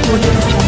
audio jungle.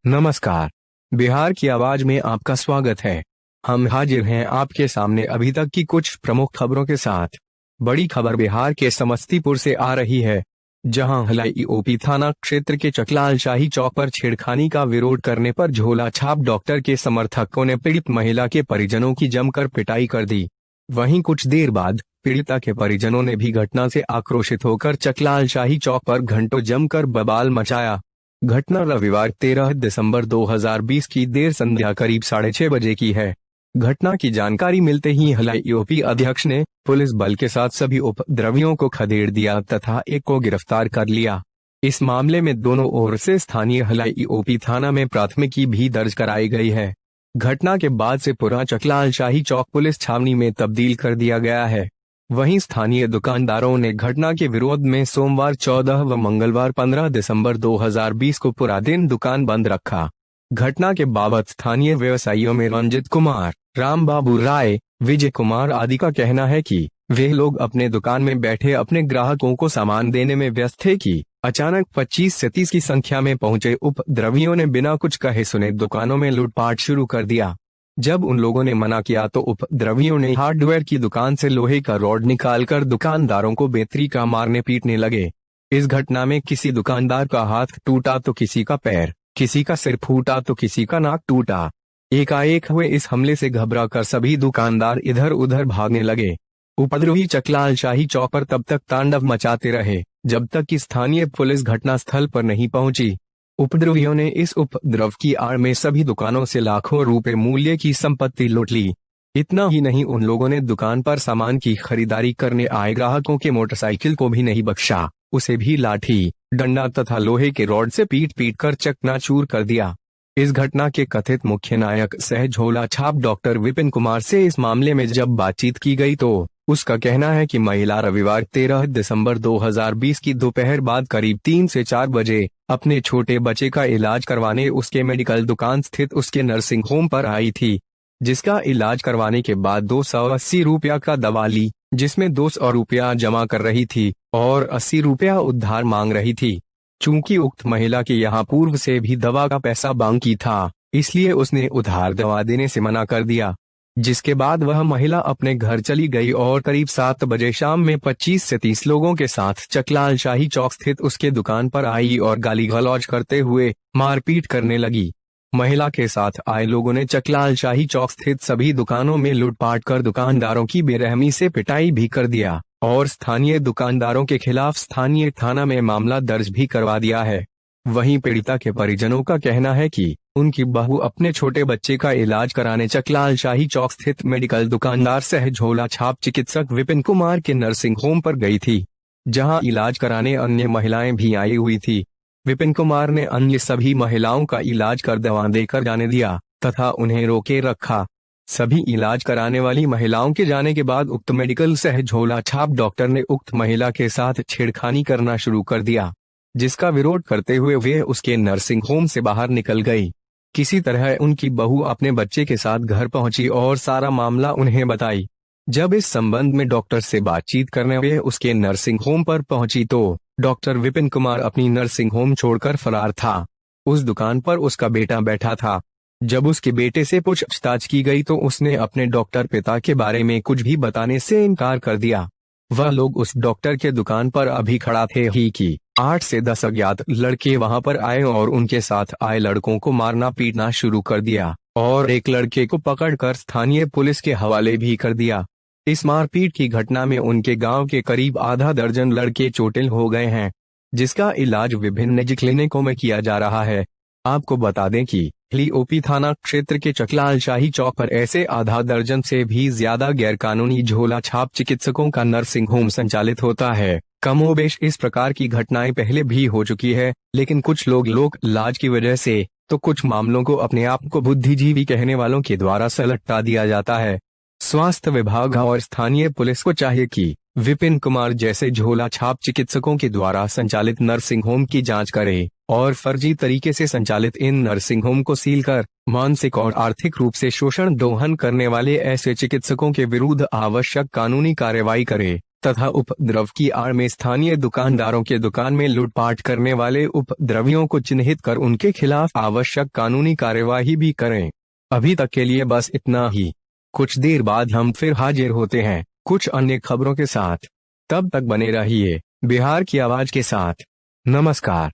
नमस्कार, बिहार की आवाज में आपका स्वागत है। हम हाजिर हैं आपके सामने अभी तक की कुछ प्रमुख खबरों के साथ। बड़ी खबर बिहार के समस्तीपुर से आ रही है, जहां हलाईओपी थाना क्षेत्र के चकलाल शाही चौक पर छेड़खानी का विरोध करने पर झोला छाप डॉक्टर के समर्थकों ने पीड़ित महिला के परिजनों की जमकर पिटाई कर दी। वहीं कुछ देर बाद पीड़िता के परिजनों ने भी घटना से आक्रोशित होकर चकलाल शाही चौक पर घंटों जमकर बवाल मचाया। घटना रविवार 13 दिसंबर 2020 की देर संध्या करीब 6:30 बजे की है। घटना की जानकारी मिलते ही हलाईओपी अध्यक्ष ने पुलिस बल के साथ सभी उपद्रवियों को खदेड़ दिया तथा एक को गिरफ्तार कर लिया। इस मामले में दोनों ओर से स्थानीय हलाईओपी थाना में प्राथमिकी भी दर्ज कराई गई है। घटना के बाद से पूरा चकलाल शाही चौक पुलिस छावनी में तब्दील कर दिया गया है। वहीं स्थानीय दुकानदारों ने घटना के विरोध में सोमवार 14 व मंगलवार 15 दिसंबर 2020 को पूरा दिन दुकान बंद रखा। घटना के बाबत स्थानीय व्यवसायियों में रंजित कुमार, राम बाबू राय, विजय कुमार आदि का कहना है कि वे लोग अपने दुकान में बैठे अपने ग्राहकों को सामान देने में व्यस्त थे कि अचानक 25 से 30 की संख्या में पहुंचे उपद्रवियों ने बिना कुछ कहे सुने दुकानों में लूटपाट शुरू कर दिया। जब उन लोगों ने मना किया तो उपद्रवियों ने हार्डवेयर की दुकान से लोहे का रॉड निकालकर दुकानदारों को बेतरी का मारने पीटने लगे। इस घटना में किसी दुकानदार का हाथ टूटा तो किसी का पैर, किसी का सिर फूटा तो किसी का नाक टूटा। एकाएक हुए इस हमले से घबराकर सभी दुकानदार इधर उधर भागने लगे। उपद्रवी चकलाल शाही चौक पर तब तक तांडव मचाते रहे जब तक कि स्थानीय पुलिस घटनास्थल पर नहीं पहुंची। उपद्रवियों ने इस उपद्रव की आड़ में सभी दुकानों से लाखों रुपए मूल्य की संपत्ति लूट ली। इतना ही नहीं, उन लोगों ने दुकान पर सामान की खरीदारी करने आए ग्राहकों के मोटरसाइकिल को भी नहीं बख्शा, उसे भी लाठी, डंडा तथा लोहे के रॉड से पीट पीट कर चकनाचूर कर दिया। इस घटना के कथित मुख्य नायक सह झोला छाप डॉक्टर विपिन कुमार से इस मामले में जब बातचीत की गई तो उसका कहना है कि महिला रविवार 13 दिसंबर 2020 की दोपहर बाद करीब 3 से 4 बजे अपने छोटे बच्चे का इलाज करवाने उसके मेडिकल दुकान स्थित उसके नर्सिंग होम पर आई थी, जिसका इलाज करवाने के बाद 280 रुपया का दवा ली, जिसमें 200 रुपया जमा कर रही थी और 80 रुपया उधार मांग रही थी। चूंकि उक्त महिला के यहाँ पूर्व से भी दवा का पैसा बाकी था, इसलिए उसने उधार दवा देने से मना कर दिया, जिसके बाद वह महिला अपने घर चली गई और करीब 7 बजे शाम में 25 से 30 लोगों के साथ चकलाल शाही चौक स्थित उसके दुकान पर आई और गाली गलौज करते हुए मारपीट करने लगी। महिला के साथ आए लोगों ने चकलाल शाही चौक स्थित सभी दुकानों में लूटपाट कर दुकानदारों की बेरहमी से पिटाई भी कर दिया और स्थानीय दुकानदारों के खिलाफ स्थानीय थाना में मामला दर्ज भी करवा दिया है। वहीं पीड़िता के परिजनों का कहना है कि उनकी बहू अपने छोटे बच्चे का इलाज कराने चकलाल शाही चौक स्थित मेडिकल दुकानदार सह झोला छाप चिकित्सक विपिन कुमार के नर्सिंग होम पर गई थी, जहां इलाज कराने अन्य महिलाएं भी आई हुई थी। विपिन कुमार ने अन्य सभी महिलाओं का इलाज कर दवा देकर जाने दिया तथा उन्हें रोके रखा। सभी इलाज कराने वाली महिलाओं के जाने के बाद उक्त मेडिकल सह झोला छाप डॉक्टर ने उक्त महिला के साथ छेड़खानी करना शुरू कर दिया, जिसका विरोध करते हुए वे उसके नर्सिंग होम से बाहर निकल गई। किसी तरह उनकी बहू अपने बच्चे के साथ घर पहुंची और सारा मामला उन्हें बताई। जब इस संबंध में डॉक्टर से बातचीत करने वे उसके नर्सिंग होम पर पहुंची तो डॉक्टर विपिन कुमार अपनी नर्सिंग होम छोड़कर फरार था। उस दुकान पर उसका बेटा बैठा था। जब उसके बेटे से पूछताछ की गई तो उसने अपने डॉक्टर पिता के बारे में कुछ भी बताने से इनकार कर दिया। वह लोग उस डॉक्टर के दुकान पर अभी खड़ा थे ही कि 8 से 10 अज्ञात लड़के वहां पर आए और उनके साथ आए लड़कों को मारना पीटना शुरू कर दिया और एक लड़के को पकड़कर स्थानीय पुलिस के हवाले भी कर दिया। इस मारपीट की घटना में उनके गांव के करीब आधा दर्जन लड़के चोटिल हो गए हैं, जिसका इलाज विभिन्न निजी क्लिनिकों में किया जा रहा है। आपको बता दें कि हलाईओपी थाना क्षेत्र के चकलाल शाही चौक पर ऐसे आधा दर्जन से भी ज्यादा गैरकानूनी झोला छाप चिकित्सकों का नर्सिंग होम संचालित होता है। कमोबेश इस प्रकार की घटनाएं पहले भी हो चुकी है, लेकिन कुछ लोग लाज की वजह से तो कुछ मामलों को अपने आप को बुद्धिजीवी कहने वालों के द्वारा सलटा दिया जाता है। स्वास्थ्य विभाग और स्थानीय पुलिस को चाहिए कि विपिन कुमार जैसे झोला छाप चिकित्सकों के द्वारा संचालित नर्सिंग होम की जांच करे और फर्जी तरीके से संचालित इन नर्सिंग होम को सील कर मानसिक और आर्थिक रूप से शोषण दोहन करने वाले ऐसे चिकित्सकों के विरुद्ध आवश्यक कानूनी कार्रवाई करे तथा उपद्रव की आड़ में स्थानीय दुकानदारों के दुकान में लूटपाट करने वाले उपद्रवियों को चिन्हित कर उनके खिलाफ आवश्यक कानूनी कार्यवाही भी करें। अभी तक के लिए बस इतना ही। कुछ देर बाद हम फिर हाजिर होते हैं कुछ अन्य खबरों के साथ। तब तक बने रहिए बिहार की आवाज के साथ। नमस्कार।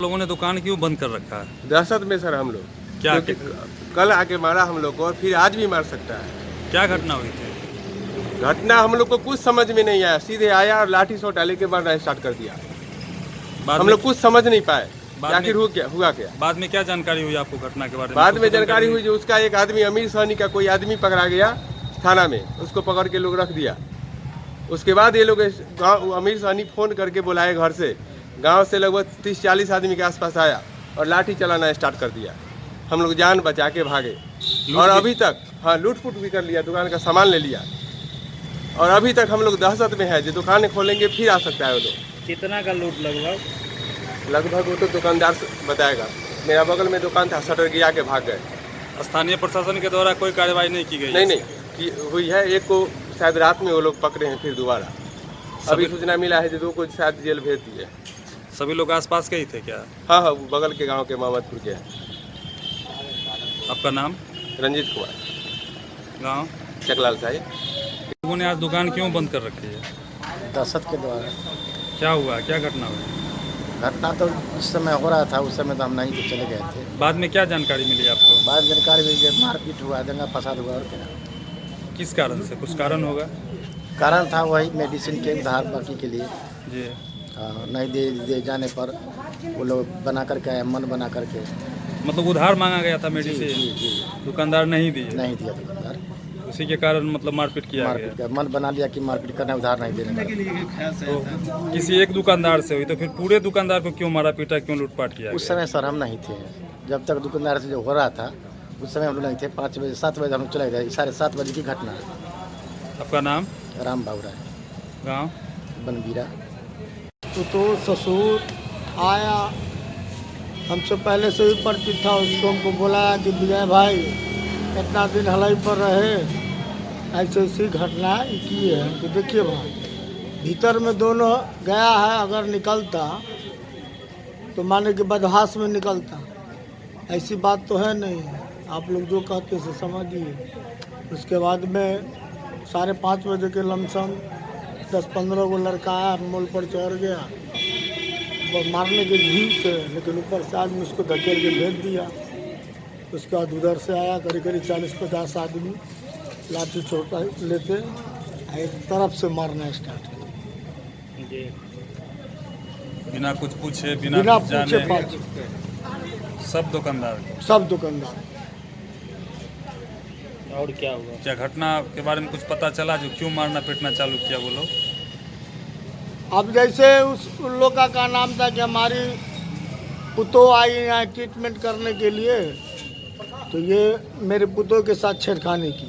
लोगों ने दुकान क्यों बंद कर रखा है? दहशत में सर हम लोग क्या कल आके मारा हम लोग को और फिर आज भी मार सकता है। क्या घटना हुई थी? घटना हम लोग को कुछ समझ में नहीं आया, सीधे आया और लाठी सोटा लेके मारना स्टार्ट कर दिया। हम लोग कुछ समझ नहीं पाए आखिर हुआ क्या। बाद में क्या जानकारी हुई आपको घटना के बारे में? बाद में जानकारी हुई जो उसका एक आदमी अमीर सहनी का कोई आदमी पकड़ा गया थाना में, उसको पकड़ के लोग रख दिया। उसके बाद ये लोग गाँव अमीर सहनी फोन करके बुलाए घर से, गांव से लगभग 30-40 आदमी के आसपास आया और लाठी चलाना स्टार्ट कर दिया। हम लोग जान बचा के भागे और अभी तक लूट-फूट भी कर लिया, दुकान का सामान ले लिया और अभी तक हम लोग दहशत में है जो दुकान खोलेंगे फिर आ सकता है वो लोग। कितना का लूट लगभग वो तो दुकानदार बताएगा। मेरा बगल में दुकान था, शटर गिरा के भाग गए। स्थानीय प्रशासन के द्वारा कोई कार्रवाई नहीं की गई? नहीं हुई है। एक को शायद रात में वो लोग पकड़े हैं फिर दोबारा। अभी सूचना मिला है जो 2 को शायद जेल भेज दिए। सभी लोग आसपास के ही थे क्या? हाँ, बगल के गांव के मोहम्मदपुर के। आपका नाम? रंजीत कुमार। गांव? चकलाल साहिब। लोगों ने आज दुकान क्यों बंद कर रखी है? दहशत के द्वारा। क्या हुआ, क्या घटना हुई? घटना तो उस समय हो रहा था, उस समय तो हम नहीं तो चले गए थे। बाद में क्या जानकारी मिली आपको? बाद जानकारी मिली कि मारपीट हुआ, दंगा फसाद हुआ। और क्या? किस कारण से? कुछ कारण होगा? कारण था वही मेडिसिन के उधार बाकी के लिए जी। नहीं दे जाने पर वो लोग बना करके आए, मन बना करके। मतलब उधार मांगा गया था मेडिसिन? जी। दुकानदार नहीं दिए? नहीं दिया दुकानदार, उसी के कारण मतलब मारपीट किया गया। मन बना लिया कि मारपीट करना, उधार नहीं देने का। तो किसी एक दुकानदार से हुई तो फिर पूरे दुकानदार को क्यों मारा पीटा, क्यों लूटपाट किया? उस समय सर हम नहीं थे, जब तक दुकानदार से जो हो रहा था उस समय हम लोग नहीं थे। 5 बजे 7 बजे हम लोग चले गए। 7:30 बजे की घटना है। आपका नाम? राम बाबूरा। गाँव? बनबीरा। तो ससुर आया, हमसे पहले से ही परिचित था। उसको हमको बुलाया कि विजय भाई इतना दिन हलाई पर रहे, ऐसी ऐसी घटना की है। तो देखिए भाई, भीतर में दोनों गया है, अगर निकलता तो माने कि बदहास में निकलता। ऐसी बात तो है नहीं, आप लोग जो कहते से समझिए। उसके बाद में 5:30 बजे के लमसम 10-15 को लड़का आया, मोल पर चढ़ गया मारने के भीड़ से, लेकिन ऊपर से आदमी उसको धकेल के भेज दिया। उसके बाद उधर से आया करीब 40-50 आदमी लाठी छोटा लेते एक तरफ से मारना स्टार्ट किया। बिना कुछ पूछे, बिना पूछे पाछे सब दुकानदार? सब दुकानदार। और क्या हुआ? क्या घटना के बारे में कुछ पता चला जो क्यों मारना पीटना चालू किया वो लोग? अब जैसे उन लोग का नाम था कि हमारी पुतोह आई यहाँ ट्रीटमेंट करने के लिए, तो ये मेरे पुतोह के साथ छेड़खानी की।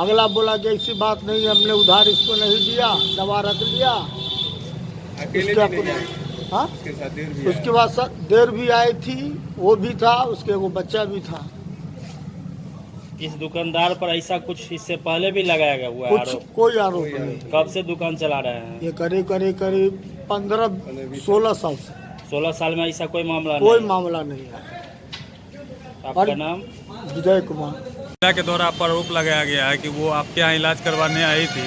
अगला बोला कि ऐसी बात नहीं, हमने उधार इसको नहीं दिया, दवा रख लिया। उसके बाद देर भी आई थी, वो भी था, उसके वो बच्चा भी था। इस दुकानदार पर ऐसा कुछ इससे पहले भी लगाया गया हुआ कुछ आरोप? कोई आरोप नहीं। कब से दुकान चला रहे हैं? ये करीब 15-16 साल से। 16 साल में ऐसा कोई मामला कोई मामला नहीं है। आपका नाम? विजय कुमार। महिला के द्वारा आप पर आरोप लगाया गया है कि वो आपके यहाँ इलाज करवाने आई थी,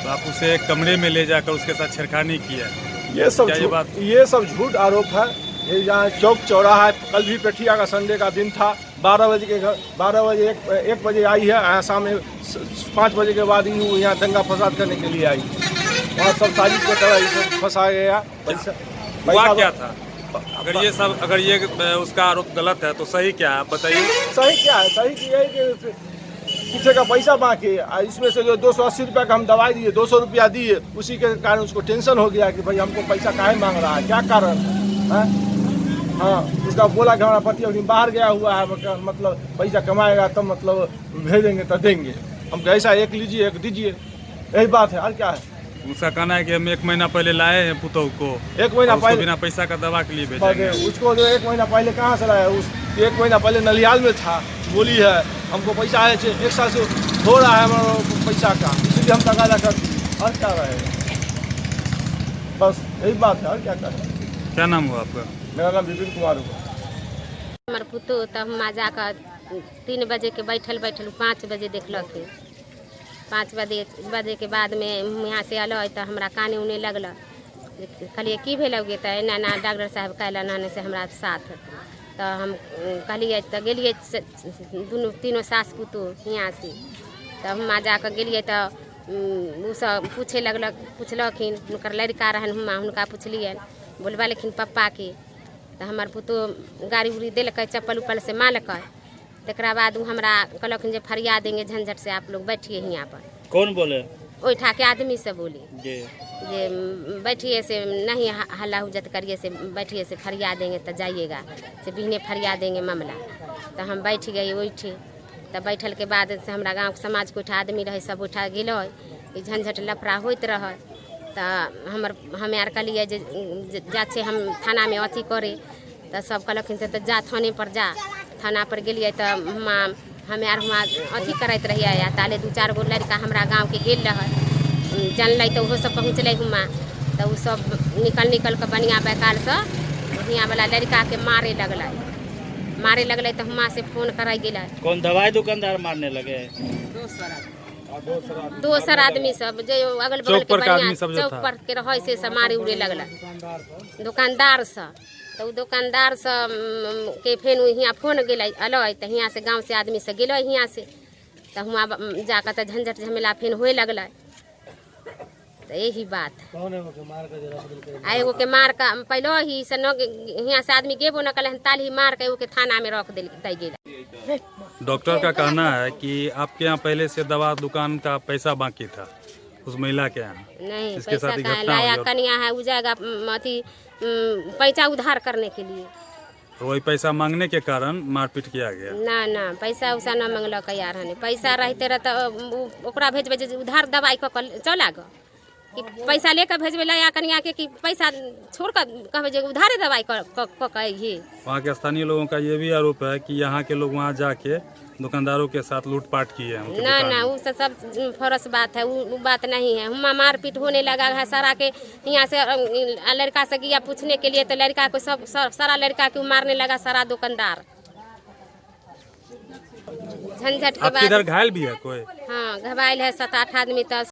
तो आप उसे एक कमरे में ले जाकर उसके साथ छेड़खानी की है। ये सब झूठ आरोप है। ये यहाँ चौक चौराहा है, कल भी पेठिया का संडे का दिन था। 12 बजे 1 बजे आई है, यहाँ शाम में 5 बजे के बाद ही यहाँ दंगा फसाद करने के लिए आई। वहाँ सब साजिश की तरह फंसा गया। हुआ क्या था? अगर ये उसका आरोप गलत है तो सही क्या है, आप बताइए। सही क्या है? सही की है कि पीछे का पैसा बाकी, इसमें से जो 280 रुपये का हम दवाई दिए, 200 रुपया दिए, उसी के कारण उसको टेंशन हो गया कि भाई हमको पैसा काहे मांग रहा है, क्या कारण है। हाँ हाँ, उसका बोला कि हमारा पति अभी बाहर गया हुआ है, मतलब पैसा कमाएगा तब मतलब भेजेंगे तो देंगे। हम कैसा एक लीजिए एक दीजिए, यही बात है और क्या है। उसका कहना है कि हम 1 महीना पहले लाए हैं पुतोह को, 1 महीना उसको पहले बिना पैसा का दवा के लिए भेजेंगे। उसको जो 1 महीना पहले कहाँ से लाया, उस 1 महीना पहले नलियाल में था, बोली है हमको पैसा आए थे, 1 साल से हो रहा है हमारा पैसा का, इसलिए हम तकाजा कर और क्या रहेगा। बस यही बात है और क्या करें। क्या नाम हुआ आपका? मेरा नाम विपिन कुमार हुआ। हमार पुतोह तब हम जाकर 3 बजे के बैठल 5 बजे देखलक। 5 बजे के बाद में यहाँ से अल तो हमारा काने उने लगल, कहलिए की भेलोगे तो एना ना डॉक्टर साहब कहलन आने से हमारा साथ, तो हम कहलिए तो गेलिए तीनों सास पुतोह यहाँ से, तब हम जाकर गेलिए तो उ सब पूछे पूछलखिन, उनकर लड़का रहन, हुनका पुछलिए, बोलबा लेकिन पप्पा के, तो हमार पुतोह गाड़ी उड़ी दिलक चप्पल उप्पल से मालक। तकरा बाद उ हमरा कहलखिन जे फरिया देंगे झंझट से, आप लोग बैठिए यहाँ पर। कौन बोले? ओठा के आदमी से बोली जी जे बैठिए से नहीं हल्ला हुज्जत करिए से, बैठिए से फरिया देंगे तो जाइएगा से बिहने फरिया देंगे मामला। तो हम बैठ गए ओठे, तब बैठल के बाद से हमरा गाँव समाज के उठा आदमी रहे सब उठा गेल, झंझट लफड़ा होते रह। तो हमें आर कहलिए जे हम थाना में अथी करे, तो सब कहलखिन से तो जा थाने पर जा। थाना पर गेलिए तो हमें आर वहाँ अथी करते रहिए, ताले 2-4 गो लड़का हमारा गाँव के गेल रहे, जानल तो वो सब पहुँचल हुआ, तो वो सब निकल के बनिया बेकार से बढ़िया वाला लड़का के मारे लगल, तो हुआ से फोन कर गए। कौन दवाई दुकानदार मारने लगे? दोसर आदमी सब जो अगल बगल के बढ़िया चौक पर के रहे से सब मारे उड़े लगल दुकानदार से। तो दुकानदार से के फेन यहाँ फोन गए अल, तो यहाँ से गाँव से आदमी से गए यहाँ से, तो हुआ जाकर तो झंझट झमेला फेन होए लगल। तो यही बात आ एगो के मार का पहले ही से न यहाँ से आदमी गेबो न कल ताली मार के एगो के थाना में रख दे गेल। डॉक्टर का कहना है कि आपके यहाँ पहले से दवा दुकान का पैसा बाकी था उस महिला के यहाँ, नहीं इसके पैसा साथ ही का घटना लाया हुई। कन्या है उ जाएगा अथी पैसा उधार करने के लिए, तो वही पैसा मांगने के कारण मारपीट किया गया। ना पैसा उसा न मंगलक यार हने, पैसा रहते रह तो ओकरा भेजबे जे उधार दवाई क चला ग कि पैसा लेकर भेजबे लाया कन्या के कि पैसा छोड़ कर कहबे जे उधारे दवाई ही। वहाँ के स्थानीय लोगों का ये भी आरोप है कि यहाँ के लोग वहाँ जाके दुकानदारों के साथ लूटपाट किए हैं। ना वो सब फरस बात है, वो बात नहीं है। हुआ मारपीट होने लगा है सारा के, यहाँ से लड़का से गया पूछने के लिए, तो लड़का को सब सारा लड़का को मारने लगा सारा दुकानदार। झंझट के बाद इधर घायल भी है कोई? हाँ घायल है 7-8 आदमी। तो